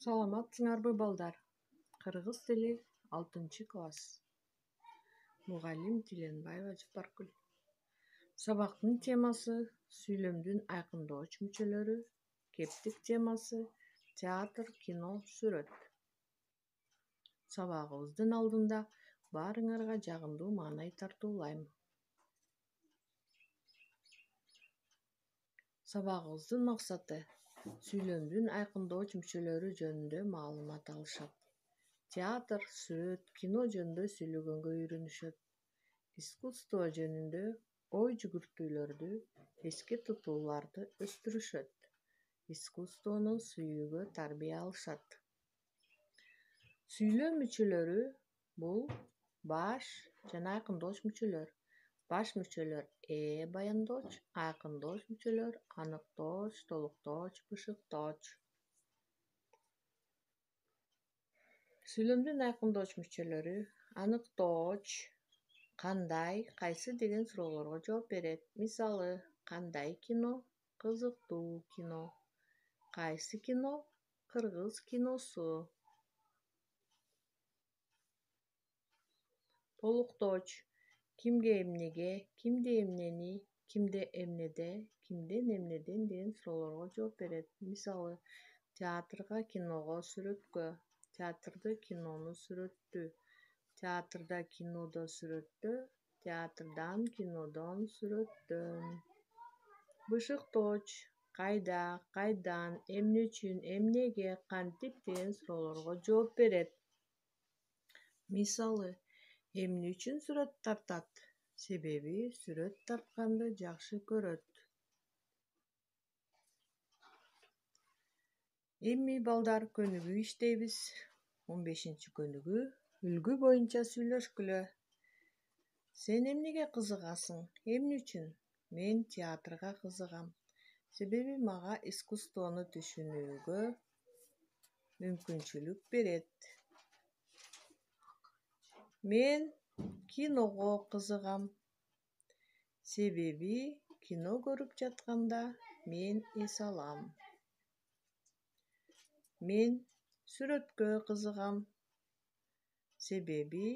Саламатсыңарбы, балдар? Кыргыз тили 6-класс. Мугалим Тиленбаева Жапаркүл. Сабактын темасы сүйлөмдүн айкындооч мүчөлөрү, кептик темасы театр, кино, сүрөт. Сабагыбыздын алдында баарыңарга жагымдуу маанай тартуулайм. Сабагыбыздын максаты сүйлөмдүн айкындооч мүчөлөрү жөнүндө маалымат алышат. Театр, сүрөт, кино жөнүндө сүйлөгөнгө үйрөнүшөт. Искусство жөнүндө ой жүгүртүүлөрдү, эске тутууларды өстүрүшөт. Искусствону сүйүүгө тарбия алышат. Сүйлөм мүчөлөрү бул баш жана айкындооч мүчөлөр. Баш мүчөлөр баяндооч, айкындооч мүчөлөр аныктооч, толуктооч, бышыктооч. Сүйлөмдүн айкындооч мүчөлөрү аныктооч кандай, кайсы деген суроолорго жооп берет. Мисалы, кандай кино? Кызыктуу кино. Кайсы кино? Кыргыз киносу. Толуктооч кимге эмнеге, кимде эмнени, кимде эмнеде, кимден эмнеден деген суроолорго жооп берет. Мисалы, театрга, киного, сүрөткө. Театрды, кинону сүрөттү. Театрда, кинодо, сүрөттө. Театрдан, кинодон, сүрөттөн. Бышыктооч кайда, кайдан, эмне үчүн, эмнеге, кантип деген суроолорго жооп берет. Мисалы, эмне үчүн сүрөт тартат? Себеби сүрөт тартканды жакшы көрөт. Эми балдар көнүгүү иштейбиз. 15-көнүгүү үлгү боюнча сүйлөшкүлө. Сен эмнеге кызыгасың? Эмне үчүн? Мен театрга кызыгам. Себеби мага искусствону түшүнүүгө мүмкүнчүлүк берет. Мен киного кызыгам. Себеби кино көрүп жатканда мен эс алам. Мен сүрөткө кызыгам. Себеби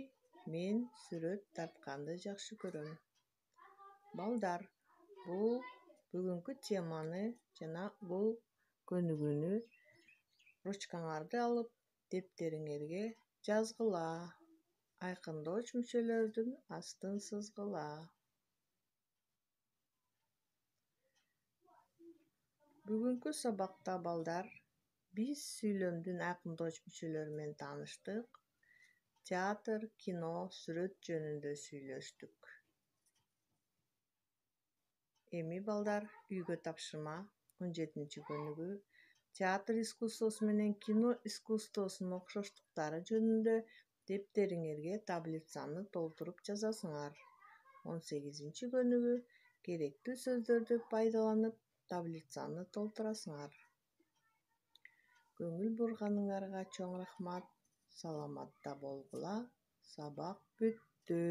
мен сүрөт тартканды жакшы көрөм. Балдар, бул бүгүнкү теманы жана бул көнүгүүнү ручкаңарды алып, дептериңерге жазгыла. Айкындооч мүчөлөрдүн астын сызгыла. Бүгүнкү сабакта балдар биз сүйлөмдүн айкындооч мүчөлөрү менен тааныштык. Театр, кино, сүрөт жөнүндө сүйлөштүк. Эми балдар үйгө тапшырма 17-көнүгүү театр искусствосу менен кино искусствосунун окшоштуктары жөнүндө дептериңерге таблицаны толтуруп жазасыңар. 18-көнүгүү керектүү сөздөрдү пайдаланып таблицаны толтурасыңар. Көңүл бурганыңарга чоң рахмат. Саламатта болгула. Сабак бүттү.